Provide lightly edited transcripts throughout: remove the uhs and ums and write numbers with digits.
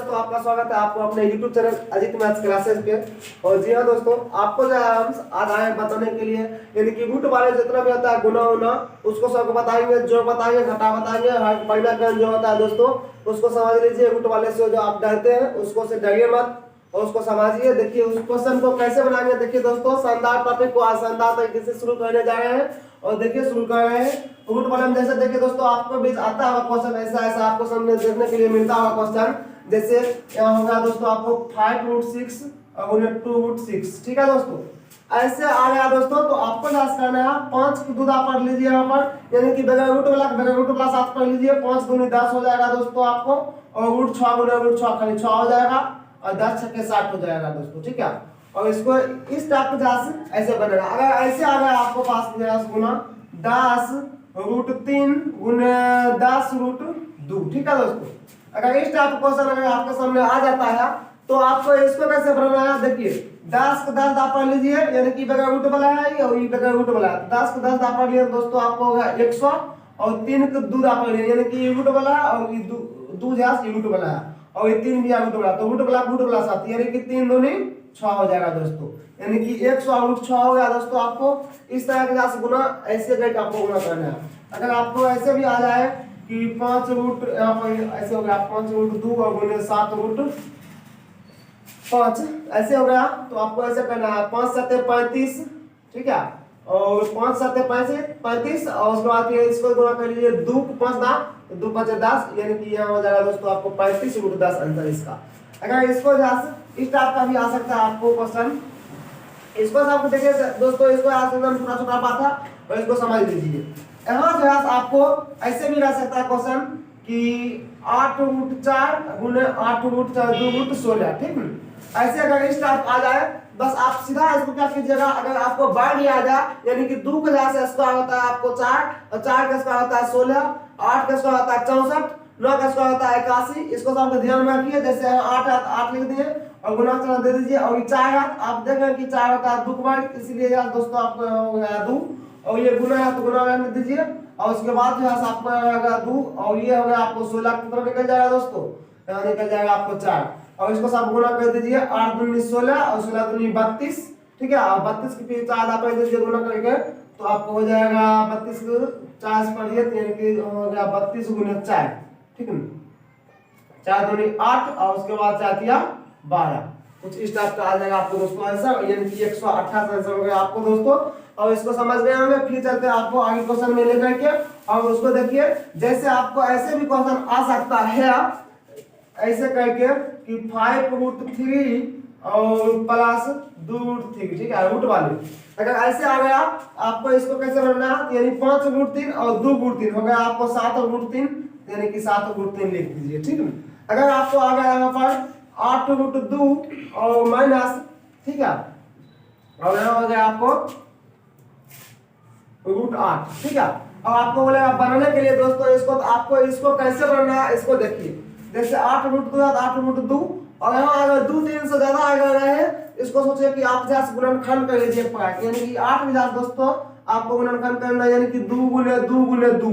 दोस्तों, आपका स्वागत है आपको अपने YouTube channel Ajit maths classes पे। और जी हाँ दोस्तों, आपको जो है हम आज आए बताने के लिए, यानी कि रूट वाले जितना भी होता है गुना उना उसको सबको बताएंगे, जो बताएंगे घटा बताएंगे। पहला क्रम जो होता है दोस्तों उसको समझ लीजिए। रूट वाले से जो आप डरते हैं उसको से डरिए मत और उसको समझिए। देखिए उस क्वेश्चन को कैसे बनाएंगे। देखिए दोस्तों, शानदार टॉपिक को आज शानदार तरीके से शुरू करने जा रहे हैं। और देखिए शुरू कर रहे हैं रूट वाले में। जैसे देखिए दोस्तों, आपको भी आता होगा क्वेश्चन, ऐसा ऐसा आपको सामने देखने के लिए मिलता होगा क्वेश्चन। जैसे यहाँ होगा दोस्तों आपको 5√6 और 2√6, ठीक है दोस्तों। ऐसे आ गया दोस्तों, तो आपको लास्ट करना है 5 की दूध आप पढ़ लीजिए यहाँ पर, यानी कि बगैर रूट वाला 7 पढ़ लीजिए। 5 दूनी 10 हो जाएगा दोस्तों आपको, और रूट 6 गुना रूट 6 खाली 6 हो जाएगा, और 10 छक्के 60 हो जाएगा दोस्तों, ठीक है। और इसको इस टाइप के जैसे ऐसे बनेगा। अगर ऐसे आ गया आपको पास 10 गुना 10√3 गुने 10√2, ठीक है दोस्तों। अगर इस टाइप का क्वेश्चन अगर आपके सामने आ जाता है तो आपको इसको कैसे बनाना है। देखिए 10 को 10 आप पढ़ लीजिए, यानी कि बगैर रूट वाला है और ये बगैर रूट वाला है। 10 को 10 आप पढ़ लिए दोस्तों, आपको होगा 100, और 3 को 2 आप पढ़ लिए, यानी कि ये रूट वाला है और ये 2 ये रूट वाला है, और ये 3 भी रूट वाला, तो रूट वाला 7, यानी कि 3 दूनी 6 हो जाएगा दोस्तों, यानी कि 100 रूट 6 हो गया दोस्तों। आपको इस तरह के से गुना ऐसे करके आपको गुना करना है। अगर आपको ऐसे भी आ जाए कि 5 रूट ऐसे हो गया 5√2 और गुने 7√5 ऐसे हो गया, तो आपको ऐसे करना है 5 7 35, ठीक है, और 5 7 35, और उसके बाद इसको गुना कर लीजिए 2 5 2 5 10, यानी कि यहाँ हो जाएगा दोस्तों आपको 35√10 आंसर इसका। अगर इसको इस टाइप का भी आ सकता है आपको क्वेश्चन। इसको आपको देखिए दोस्तों, इसको पूरा छोटा बात है और इसको समझ लीजिए। यहाँ जो है आपको ऐसे भी रह सकता है क्वेश्चन कि 8√4 गुने 8√4 2√16, ठीक है। ऐसे अगर इस टाइप आ जाए, बस आप सीधा इसको क्या कीजिएगा। अगर आपको बाढ़ आ जाए, यानी कि 2 के जगह से स्क्वायर होता है आपको 4, और 4 का स्क्वायर होता है 16, 8 का स्क्वायर होता है 64, 9 का स्क्वायर होता है 81। इसको सब आपको ध्यान में रखिए। जैसे 8 लिख दिए और गुना चला दे दीजिए, और 4 आप देख रहे हैं कि 4 होता है 2 का वर्ग, इसलिए यार दोस्तों आपको हो गया 2, और ये गुना है तो गुना में दीजिए, और उसके बाद जो है आपको आएगा 2, और ये हो गया आपको 16 की तरफ निकल जाएगा दोस्तों, यहाँ निकल जाएगा आपको 4, और इसको सब गुना कर दीजिए। 8 दूनी 16 और 16 दूनी 32, ठीक है। और 32 की फिर 4 आप दीजिए गुना करके, तो आपको हो जाएगा 32 को 4 पढ़िए, यानी कि हो गया 32 गुना 4, ठीक है। 4 दूनी 8 और उसके बाद 4 किया 12, कुछ इस टाइप का आ जाएगा आपको दोस्तों आंसर, यानी कि 128 आंसर हो गया आपको दोस्तों। और इसको समझ गए होंगे। फिर चलते हैं आपको आगे क्वेश्चन में लेकर के, और उसको देखिए। जैसे आपको ऐसे भी क्वेश्चन आ सकता है ऐसे करके कि 5√3 और प्लस 2√3, ठीक है, रूट वाले। अगर ऐसे आ गया आपको इसको कैसे बनना है, यानी 5√3 और 2√3 हो गया आपको 7√3, यानी कि 7√3 लिख दीजिए, ठीक है। अगर आपको आ गया यहाँ पर 8√2 और माइनस, ठीक है, और यहाँ हो गया आपको √8, ठीक है। अब आपको बोलेगा बनाने के लिए दोस्तों इसको, तो आपको इसको कैसे बनाना है इसको देखिए। जैसे 8√2 है 8√2, और यहाँ अगर 2 3 से ज्यादा अगर रहे, इसको सोचिए कि आप जैसे गुणनखंड कर लीजिए, यानी कि 8 भी दोस्तों आपको गुणनखंड करना है, यानी कि 2 गुने 2 गुने 2,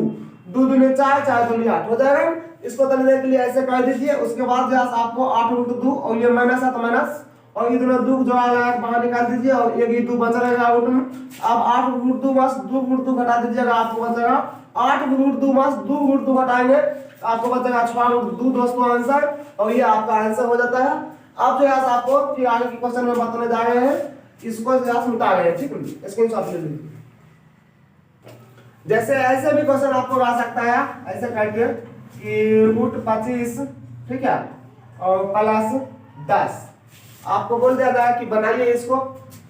2 दूनी 4, 4 दूनी 8 हो जाएगा। इसको करने के लिए ऐसे कर दीजिए। उसके बाद जो आपको 8√2 और ये माइनस है तो माइनस, और ये दोनों 2 जो आएगा बाहर निकाल दीजिए, और ये 2 बच रहेगा आउट में। अब 8√2 बस 2√2 घटा दीजिएगा, आपको बचेगा 8√2 बस 2√2 घटाएंगे, आपको बचेगा 6√2 दोस्तों आंसर, और ये आपका आंसर हो जाता है। अब जो है आपको फिर आगे के क्वेश्चन में बताने जा रहे हैं, इसको जो मिटा रहे हैं, ठीक है, स्क्रीनशॉट ले लीजिए। जैसे ऐसे भी क्वेश्चन आपको आ सकता है ऐसे करके कि √25, ठीक है, और प्लस 10, आपको बोल दिया जाए कि बनाइए इसको।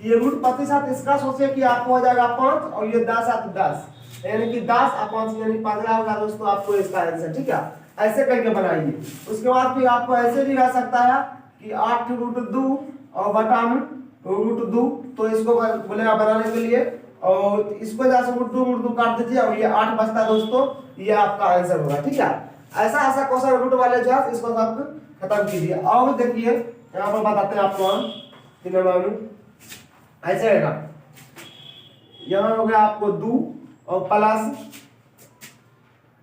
ये √25 इसका सोचिए कि आपको हो जाएगा 5, और ये 10 है तो 10, यानी कि 10 और 5 यानी 15 होगा दोस्तों आपको इसका आंसर, ठीक है। ऐसे करके बनाइए। उसके बाद फिर आपको ऐसे भी रह सकता है कि 8√2 और बटा में √2, तो इसको बोलेगा बनाने के लिए, और इसको जैसे √2 काट दीजिए, और ये 8 बचता है दोस्तों, ये आपका आंसर होगा, ठीक है। ऐसा ऐसा क्वेश्चन रूट वाले जो है इसको आप खत्म कीजिए। और देखिए यहाँ पर बताते हैं आपको हम 3 नंबर में ऐसे रहेगा। यहाँ हो गया आपको 2 और प्लस,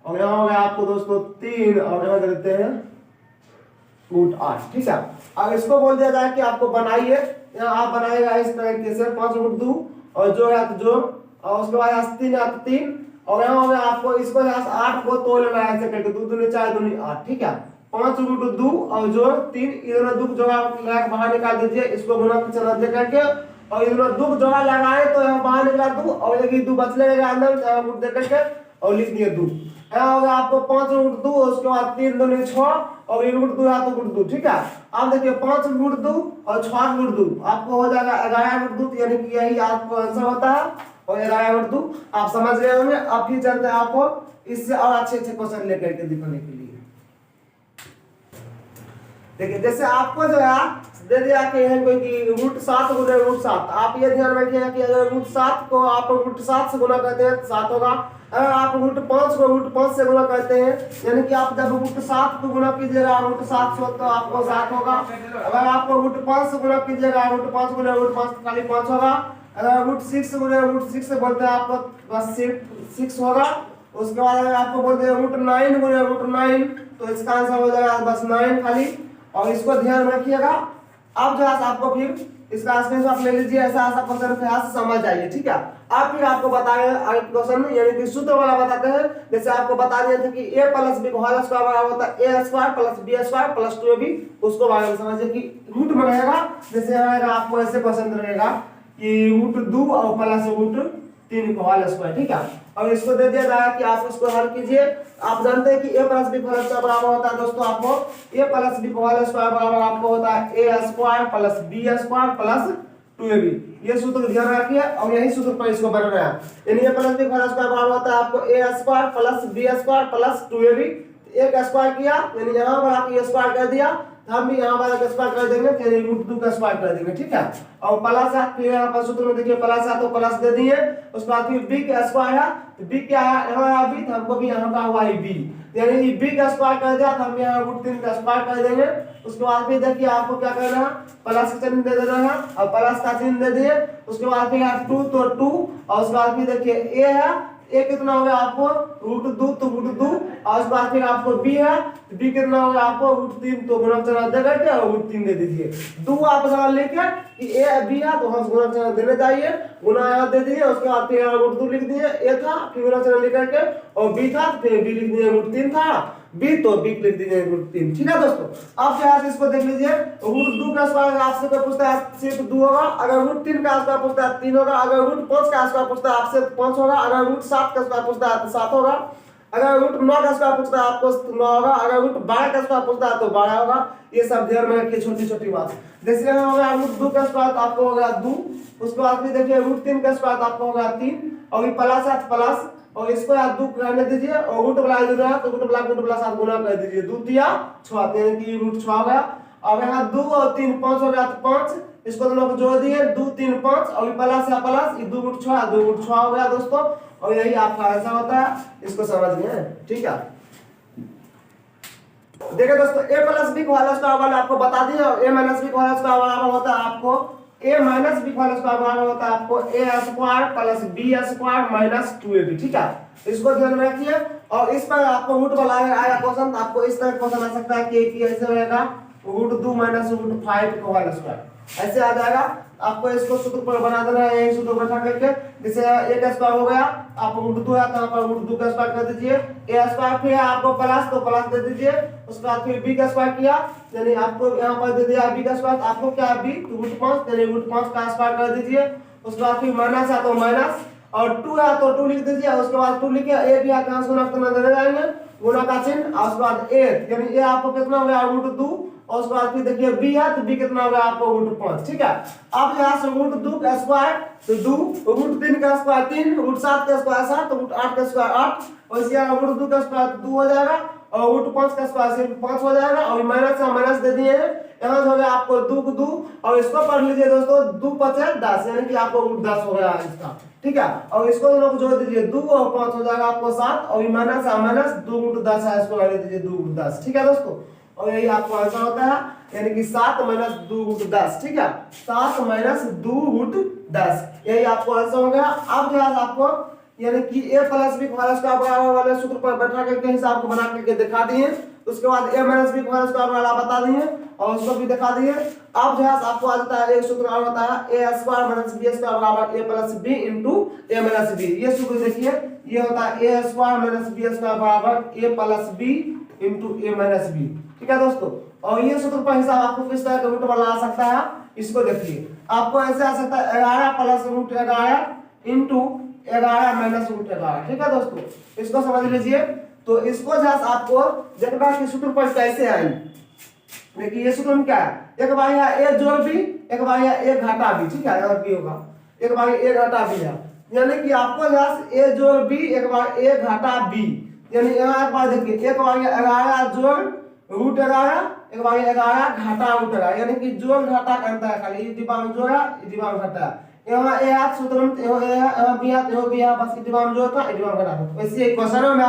और यहाँ हो गया आपको दोस्तों 3, और यहाँ देते हैं रूट 8, ठीक है। अब इसको बोल दिया जाए कि आपको बनाइए, यहाँ आप बनाएगा इस तरीके से 5 रूट 2 और जो है तो जो, और उसके बाद यहाँ 3 है तो 3, और यहाँ में आपको इसको यहाँ से 8 को तोड़ लेना है ऐसे करके, 2 दूनी 4 दूनी 8, ठीक है। 5 रूट 2 और जो 3, इधर दुख जोड़ा लगा बाहर निकाल दीजिए, इसको गुना के चला दे करके, और इधर दुख जोड़ा लगाए तो यहाँ बाहर निकाल दू, और ये 2 बच लेगा अंदर रूट दे करके और लिख दिए 2। यहाँ होगा आपको 5 रूट 2, उसके बाद 3 दूनी 6 और ये रूट 2 है तो रूट 2, ठीक है। आप देखिए 5 रूट 2 और 6 रूट 2 आपको हो जाएगा 11 रूट 2, यानी कि यही आपको आंसर होता है, और 11 रूट 2 आप समझ गए होंगे। अब फिर चलते हैं आपको इससे और अच्छे क्वेश्चन लेकर के दिखाने के लिए। देखिए जैसे आपको जो है दे दिया कि है कोई कि रूट 7 गुना रूट 7, आप ये ध्यान रखिएगा कि अगर रूट 7 को आप रूट 7 से गुना करते हैं तो 7 होगा, अगर आप रूट 5 को रूट 5 से गुना करते हैं, यानी कि आप जब रूट 7 को गुना कीजिएगा रूट 7 से तो आपको 7 होगा, अगर आप रूट 5 से गुना कीजिएगा रूट 5 गुना रूट 5 तो खाली 5 होगा, अगर रूट 6 गुना रूट 6 से बोलते हैं आपको बस 6 होगा। उसके बाद अगर आपको बोलते हैं रूट 9 गुना रूट 9 तो इसका आंसर हो जाएगा बस 9 खाली, और इसको ध्यान रखिएगा। अब जो है आपको फिर इसका स्क्रीनशॉट ले लीजिए, ऐसा ऐसा क्वेश्चन फिर से समझ जाइए, ठीक है। आप फिर आपको बताएंगे क्वेश्चन यानी कि सूत्र वाला बताते हैं, जैसे आपको बता दिए थे कि a plus b whole square बराबर होता है a square plus b square plus 2ab, उसको बारे में समझिए कि रूट में रहेगा, जैसे रहेगा आपको ऐसे क्वेश्चन रहेगा कि रूट 2 और प्लस रूट 3 का होल स्क्वायर, ठीक है। और इसको दे दिया जाएगा कि आप इसको हल कीजिए। आप जानते हैं कि a plus b whole square बराबर होता है दोस्तों आपको a plus b whole square बराबर आपको होता है a square plus b square plus 2ab, ये सूत्र ध्यान रखिए और यही सूत्र पर इसको बनाना है, यानी a plus b whole square बराबर होता है आपको a square plus b square plus 2ab, एक स्क्वायर किया यानी यहाँ पर आपको स्क्वायर कर दिया, हम भी यहाँ पर स्क्वायर कर देंगे यानी रूट 2 का स्क्वायर कर देंगे, ठीक है। और प्लस है, फिर यहाँ पर सूत्र में देखिए प्लस है तो प्लस दे दिए, उसके बाद फिर b का स्क्वायर है तो b क्या है यहाँ है b, तो हमको भी यहाँ का हुआ है b, यानी b का स्क्वायर कर दिया तो हम यहाँ रूट 3 का स्क्वायर कर देंगे। उसके बाद फिर देखिए आपको क्या करना है, प्लस का चिन्ह दे देना है और प्लस का चिन्ह दे दिए, उसके बाद फिर 2 तो 2, और उसके बाद फिर देखिए a है, a कितना हो गया आपको रूट 2 तो रूट 2, और उसके बाद फिर आपको b है तो b कितना हो गया आपको रूट 3, तो गुणक चिन्ह दे करके और रूट 3 दे दीजिए। 2 आप सवाल लेके कि a b है तो हम गुणक चिन्ह देने चाहिए, गुना यहाँ दे दिए, उसके बाद फिर रूट 2 लिख दिए, a था फिर गुणक चिन्ह लिख करके, और b था फिर b लिख दिए, रूट 3 था b तो b लिख दीजिए रूट 3, ठीक है दोस्तों। अब जो है इसको देख लीजिए, रूट 2 का स्क्वायर आपसे कोई पूछता है सिर्फ 2 होगा, अगर रूट 3 का स्क्वायर पूछता है 3 होगा, अगर रूट 5 का स्क्वायर पूछता है आपसे 5 होगा, अगर रूट 7 का स्क्वायर पूछता है तो 7 होगा, अगर रूट 9 का स्क्वायर पूछता है आपको 9 होगा, अगर रूट 12 का स्क्वायर पूछता है तो 12 होगा। ये सब ध्यान में रखिए छोटी छोटी बात। जैसे होगा रूट 2 का स्क्वायर तो आपको होगा 2, उसके बाद फिर देखिए रूट 3 का स्क्वायर तो आपको होगा 3, और ये प्लस है प्लस, और इसको यार 2 रहने दीजिए, और रूट वाला इधर है तो रूट वाला साथ गुना कर दीजिए, 2 तिया 6 यानी कि रूट 6 हो गया। अब यहाँ 2 और 3 5 हो गया तो 5, इसको दोनों को जोड़ दिए 2 3 5, और ये प्लस है प्लस, ये 2 रूट 6 2 रूट 6 हो गया दोस्तों, और यही आपका आंसर होता है, इसको समझ गए, ठीक है। देखिए दोस्तों a प्लस b का होल स्क्वायर वाला आपको बता दिया, और a माइनस b का होल स्क्वायर वाला होता है आपको a माइनस b का होल स्क्वायर वाला होता है आपको a square plus b square minus 2ab, ठीक है। इसको ध्यान में रखिए, और इस पर आपको रूट वाला आया क्वेश्चन, आपको इस तरह क्वेश्चन आ सकता है कि ऐसे रहेगा रूट 2 माइनस रूट 5 का होल स्क्वायर, ऐसे आ जाएगा। आपको इसको सूत्र पर बना देना है, यही सूत्र बैठा करके, जैसे a का स्क्वायर हो गया, आप रूट 2 है तो यहाँ पर रूट 2 का स्क्वायर कर दीजिए, a स्क्वायर फिर आपको प्लस तो प्लस दे दीजिए, उसके बाद फिर b का स्क्वायर किया यानी आपको यहाँ पर दे दिया b का स्क्वायर, आपको क्या है b तो रूट 5 यानी रूट 5 का स्क्वायर कर दीजिए, उसके बाद फिर माइनस है तो माइनस, और 2 है तो 2 लिख दीजिए, उसके बाद 2 लिखे a भी है कहां से गुना करना देने जाएंगे, गुना का चिन्ह, और उसके बाद a यानी a आपको कितना हो गया रूट 2, और उसके बाद फिर देखिए b है तो b कितना होगा आपको रूट 5, ठीक है। अब यहाँ से रूट 2 का स्क्वायर तो 2, रूट 3 का स्क्वायर 3, रूट 7 का स्क्वायर 7, तो रूट 8 का स्क्वायर 8, और इसी यहाँ रूट 2 का स्क्वायर 2 हो जाएगा, और रूट 5 का स्क्वायर सिर्फ 5 हो जाएगा, और माइनस का माइनस दे दिए हैं, यहाँ से हो गया आपको 2 को 2, और इसको पढ़ लीजिए दोस्तों 2 5 10 यानी कि आपको रूट 10 हो गया इसका, ठीक है। और इसको दोनों को जोड़ दीजिए 2 और 5 हो जाएगा आपको 7, और माइनस का माइनस 2 रूट 10 है, इसको लगा दीजिए 2 रूट 10, ठीक है दोस्तों। और यही आपको आंसर होता है, यानी कि 7 माइनस 2 रूट 10, ठीक है, 7 माइनस 2 रूट 10, यही आपको आंसर हो गया। अब जो है आपको यानी कि a plus b whole square बराबर वाले सूत्र पर बैठा करके हिसाब को बना करके दिखा दिए। उसके बाद a माइनस बी का स्क्वायर वाला बता दिए और उसको भी दिखा दिए। अब जो है आपको आ जाता है एक सूत्र और होता है a square minus b square बराबर a plus b into a minus b। ये सूत्र देखिए, ये होता है a square minus b square बराबर a plus b into a minus b। ठीक है दोस्तों, और ये सूत्र पर हिसाब आपको किस तरह का रूट बना सकता है, इसको देखिए। आपको ऐसे आ सकता है 11 plus root 11 into 11 minus root 11। ठीक है दोस्तों, इसको समझ लीजिए। तो इसको जो है आपको देखना कि सूत्र पर कैसे आए। देखिए ये सूत्र में क्या है, एक बार यहाँ a जोड़ b, एक बार यहाँ a घटा b। ठीक है, यहाँ b होगा, एक बार a घटा b है, यानी कि आपको यहाँ a जोड़ b, एक बार a घटा b, यानी यहाँ एक बार देखिए एक बार 11 जोड़ रूट 11, एक बार 11 घटा रूट 11, यानी कि जोड़ घटा करता है, खाली ये दिमाग जोड़ा ये दिमाग घटा। यहाँ a हाथ सूत्र में यहाँ b हाथ यहाँ b हाथ, बस ये दिमाग जोड़ था ये दिमाग घटा था। वैसे एक क्वेश्चन में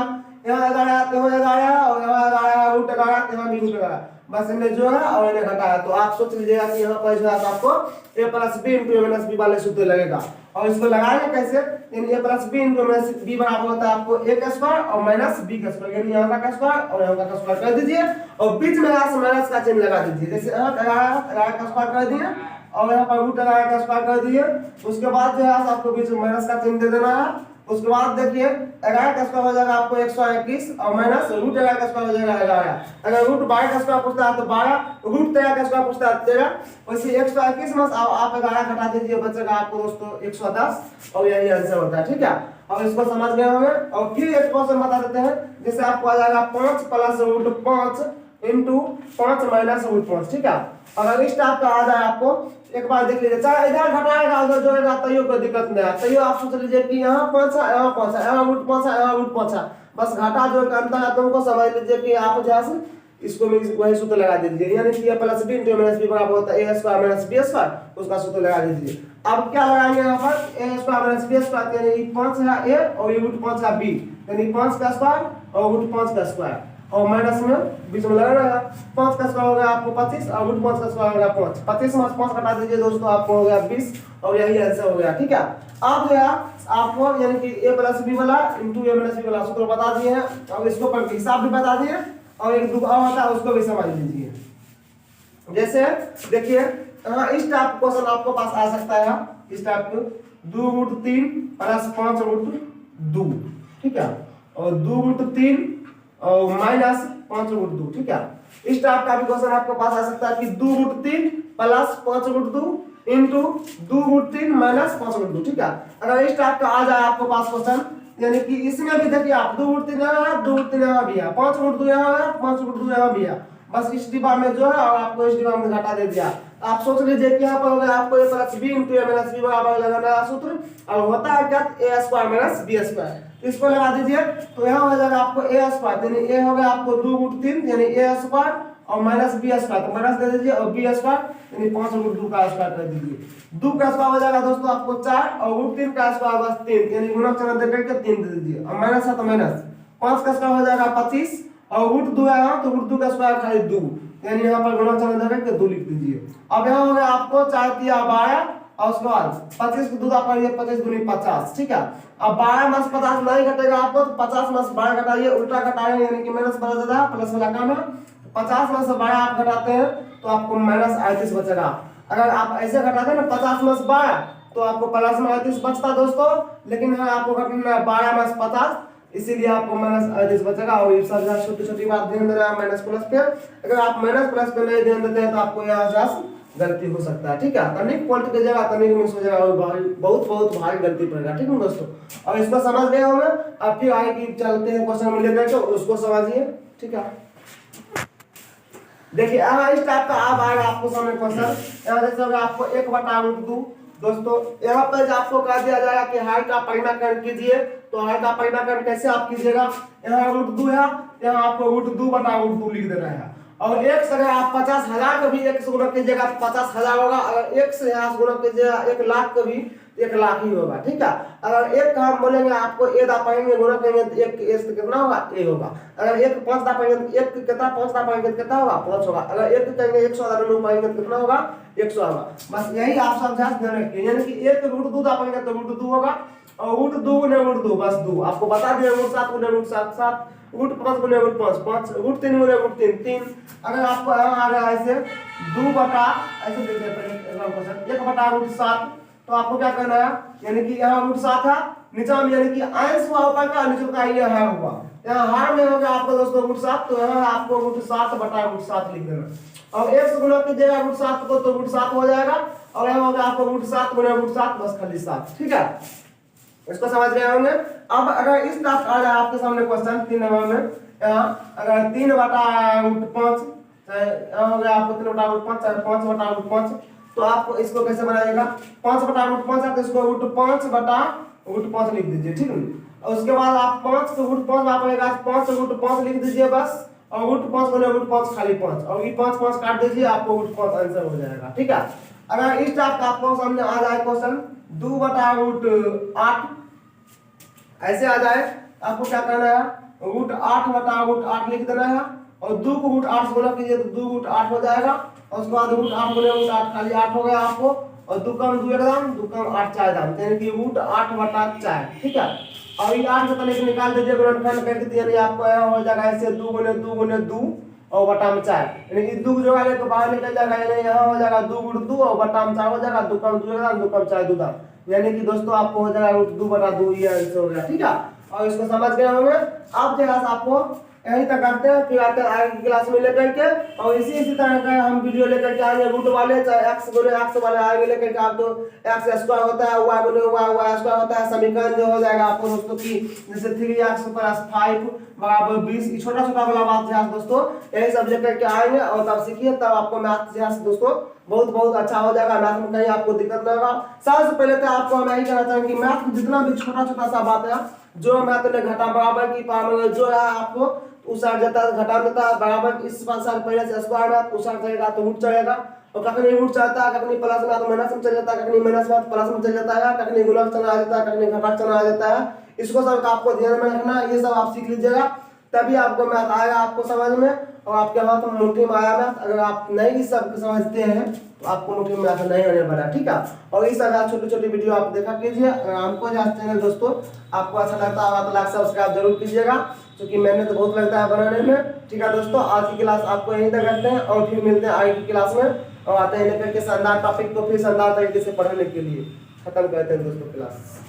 यहाँ 11 यहाँ 11 और यहाँ 11 रूट 11 यहाँ भी रूट 11, बस इन्हें जोड़ा और इन्हें घटाया। तो आप सोच लीजिएगा कि यहाँ पर जो है आपको a plus B into A minus B वाले सूत्र लगेगा। और इसको लगाएंगे कैसे, यानी a plus B into minus B बराबर होता है आपको a का स्क्वायर और माइनस b का स्क्वायर, यानी यहाँ का स्क्वायर और यहाँ का स्क्वायर कर दीजिए और बीच में यहाँ से माइनस का चिन्ह लगा दीजिए। जैसे यहाँ 11 का स्क्वायर कर दिए और यहाँ पर रूट 11 का स्क्वायर कर दिए। उसके बाद जो है आपको बीच में माइनस का चिन्ह दे देना है। उसके बाद देखिए 11 का स्क्वायर हो जाएगा आपको 121 और माइनस रूट 11 का स्क्वायर हो जाएगा 11। अगर रूट 12 का स्क्वायर पूछता है तो 12, रूट 13 का स्क्वायर पूछता है 13। वैसे 121 में आप 11 घटा दीजिए, बचेगा आपको दोस्तों 110 और यही आंसर होता है। ठीक है, और इसको समझ गए होंगे। और फिर एक क्वेश्चन बता देते हैं, जैसे आपको आ जाएगा 5 plus root 5 into 5 minus root 5। ठीक है, अगर इस टाइप का आ जाए आपको एक बार देख लीजिए, चाहे इधर घटाएगा उधर जोड़ेगा तैयो कोई दिक्कत नहीं है। तैयो आप सोच लीजिए कि यहाँ 5 है यहाँ 5 है, यहाँ रूट 5 है यहाँ रूट 5 है, बस घटा जोड़ का अंतर है, तुमको समझ लीजिए कि आप जैसे इसको वही सूत्र लगा दीजिए, यानी कि a plus B into minus B बराबर होता है a square minus B square, उसका सूत्र लगा दीजिए। अब क्या लगाएंगे यहाँ पर a square minus B square, यानी 5 है a और ये रूट 5 है b, यानी 5 का स्क्वायर और रूट 5 का स्क्वायर और माइनस में बीच में लगा रहेगा। 5 का स्क्वायर हो गया आपको 25 और रूट 5 का स्क्वायर हो गया 5। 25 में 5 घटा दीजिए दोस्तों, आपको हो गया 20 और यही आंसर हो गया। ठीक है, अब जो है आपको यानी कि a प्लस बी वाला इंटू ए माइनस बी वाला सूत्र बता दिए हैं और इसको पर हिसाब भी बता दिए और एक दूसरा होता है उसको भी समझ लीजिए। जैसे देखिए इस टाइप क्वेश्चन आपको पास आ सकता है, इस टाइप को 2 रूट 3 प्लस 5 रूट 2। ठीक है, और 2 रूट 3 और माइनस 5 रूट 2। ठीक है, इस टाइप का भी क्वेश्चन आपको पास आ सकता है कि 2 root 3 plus 5 root 2 into 2 root 3 minus 5 root 2। ठीक है, अगर इस टाइप का आ जाए आपको पास क्वेश्चन, यानी कि इसमें भी देखिए आप 2 रूट 3 यहाँ है, 2 रूट 3 यहाँ भी है, 5 रूट 2 यहाँ है, 5 रूट 2 यहाँ भी है, बस इस डिब्बा में जो है और आपको इस डिब्बा में घटा दे दिया। आप सोच लीजिए कि यहाँ पर हो गया आपको a plus B into A minus B बराबर लगाना है सूत्र, और होता है क्या a square minus B square, इसको लगा दीजिए। तो यहाँ हो जाएगा आपको a स्क्वायर, यानी a हो गया आपको 2 रूट 3 यानी a स्क्वायर और माइनस बी स्क्वायर, तो माइनस दे दीजिए और बी स्क्वायर यानी 5 रूट 2 का स्क्वायर कर दीजिए। 2 का स्क्वायर हो जाएगा दोस्तों आपको 4 और रूट 3 का स्क्वायर बस 3, यानी गुणक चिन्ह दे करके 3 दे दीजिए और माइनस है तो माइनस। 5 का स्क्वायर हो जाएगा 25 और रूट 2 है तो रूट 2 का स्क्वायर खाली 2, यानी यहाँ पर गुणक चिन्ह दे करके 2 लिख दीजिए। अब यहाँ हो गया आपको 4 3 12 और उसके बाद 25 को 2 करिए 25 दूनी 50। ठीक है, अब 12 में 50 नहीं घटेगा आपको, तो 50 में 12 घटाइए, उल्टा घटाएंगे यानी कि माइनस बना जाता है, प्लस वाला काम है। 50 में से 12 आप घटाते हैं तो आपको माइनस 38 बचेगा। अगर आप ऐसे घटाते हैं ना 50 में से 12 तो आपको प्लस में 38 बचता दोस्तों, लेकिन यहाँ आपको घटाना है 12 में से 50, इसीलिए आपको माइनस 38 बचेगा। और ये सब छोटी छोटी बात ध्यान देना है माइनस प्लस पे। अगर आप माइनस प्लस पे नहीं ध्यान देते हैं तो आपको यहाँ से गलती हो सकता है। ठीक है, तनिक पॉइंट की जगह तनिक मिस हो जाएगा और बहुत भारी गलती पड़ेगा। ठीक है दोस्तों, और इसको समझ गए होंगे। अब फिर आगे की चलते हैं क्वेश्चन में लेकर के उसको समझिए। ठीक है, देखिए इस टाइप का अब आएगा आपको सामने क्वेश्चन, यहाँ जैसे होगा आपको 1/√2। दोस्तों यहाँ पर आपको कह दिया जाएगा कि हार का परिमाकरण कीजिए, तो हार का परिमाकरण कैसे आप कीजिएगा, यहाँ √2 है, यहाँ आपको √2/√2 लिख देना है। और एक से अगर आप 50,000 का भी 1 से गुणा कीजिएगा तो 50,000 होगा, अगर 1 से यहाँ से गुणा कीजिएगा 1 लाख का भी 1 लाख ही होगा। ठीक है, अगर 1 का हम बोलेंगे आपको ए दा पाएंगे गुणा करेंगे तो 1 ए से कितना होगा ए होगा। अगर 1 5 दा पाएंगे 1 कितना 5 दा पाएंगे कितना होगा 5 होगा। अगर 1 कहेंगे 100,000 पाएंगे तो कितना होगा 100 होगा। बस यही आप सब ध्यान रखिए, यानी कि 1 √2 दा पाएंगे तो √2 होगा और √2 ने √2 बस 2 आपको बता दिया, √7 ने √7 7 √5 गुने √5 5 √3 गुने √3 3। अगर आपको आ रहा है ऐसे 2 बटा ऐसे देखिए पहले क्वेश्चन 1 बटा √7 तो आपको क्या करना है यानी कि यहाँ √7 है नीचे में यानी कि अंश हुआ ऊपर का नीचे का ये है हुआ यहाँ हार में हो गया आपका दोस्तों √7 तो यहाँ आपको √7 बटा √7 लिख देना और 1 से गुना कीजिएगा √7 को तो √7 हो जाएगा और यहाँ हो गया आपको √7 गुना √7 बस खाली 7। ठीक है इसको समझ गए होंगे। अब अगर इस टाइप आ जाए आपके सामने क्वेश्चन 3 नंबर में यहाँ अगर 3 बटा √5 यहाँ हो गया आपको 3 बटा √5 5 बटा √5 तो आपको इसको कैसे बनाइएगा 5 बटा √5 है तो इसको √5 बटा √5 लिख दीजिए। ठीक है और उसके बाद आप 5 को √5 आप आएगा 5 √5 लिख दीजिए बस और √5 गुने √5 खाली 5 और ये 5 5 काट दीजिए आपको √5 आंसर हो जाएगा। ठीक है अगर इस टाइप का आपको सामने आ जाए क्वेश्चन 2 बटा √8 ऐसे आ जाए आपको क्या करना है √8 बटा √8 लिख देना है और 2 को √8 से गुना कीजिए तो 2 √8 हो जाएगा और उसके बाद √8 गुने √8 खाली 8 हो गया आपको और 2 कम 2 एकदम 2 कम 8 4 दाम यानी कि √8 बटा 4। ठीक है और ये 8 से तनिक निकाल दीजिए गुणनखंड कर दीजिए यानी आपको यह हो जाएगा ऐसे 2 गुने 2 और बटा में 4 यानी कि 2 जो है तो बाहर निकल जाएगा यानी यहाँ हो जाएगा 2 × 2 और बटा में 4 हो जाएगा 2 कम 2 एकदम 2 कम 4 2 दाम यानी कि दोस्तों आपको हो जाएगा √2 बटा 2 ये आंसर हो गया। ठीक है और इसको समझ गए होंगे। आप जगह से आपको यहीं तक करते हैं फिर आते हैं आगे की क्लास में लेकर के और इसी तरह का हम वीडियो लेकर के आएंगे रूट वाले चाहे x गुने x वाले आगे लेकर के आप तो x स्क्वायर होता है y गुने y स्क्वायर होता है समीकरण जो हो जाएगा आपको दोस्तों की जैसे 3x + 5 बराबर 20 छोटा छोटा वाला बात ध्यान दोस्तों यही सब लेकर के आएंगे और तब सीखिए तब आपको मैथ ध्यान दोस्तों बहुत बहुत अच्छा हो जाएगा। मैथ में कहीं आपको दिक्कत नहीं होगा। सबसे पहले तो आपको हम यही कहना चाहेंगे कि मैथ में जितना भी छोटा छोटा सा बात है जो मैथ में घटा बराबर की पावर जो है आपको उसार जाता है घटा देता है बराबर इस साल पहले से स्क्वायर में उसार चलेगा तो रूट चलेगा और कखनी रूट चलता है कखनी प्लस में तो माइनस में चल जाता है कखनी माइनस में प्लस में चल जाता है कखनी गुणक चला जाता है कखनी घटाक चला जाता है। इसको सब आपको ध्यान में रखना ये सब आप सीख लीजिएगा तभी आपको मैथ आएगा आपको समझ में और आपके हाथ में मुट्ठी में आया मैथ। अगर आप नहीं सब समझते हैं तो आपको मुट्ठी में मैथ नहीं आने वाला। ठीक है और इस तरह छोटी छोटी वीडियो आप देखा कीजिए। हमको जो चैनल दोस्तों आपको अच्छा लगता है तो लाइक सब्सक्राइब जरूर कीजिएगा क्योंकि मैंने तो बहुत लगता है बनाने में। ठीक है दोस्तों आज की क्लास आपको यहीं तक करते हैं और फिर मिलते हैं आगे की क्लास में और आते हैं लेकर के शानदार टॉपिक को फिर शानदार तरीके से पढ़ने के लिए खत्म करते हैं दोस्तों क्लास।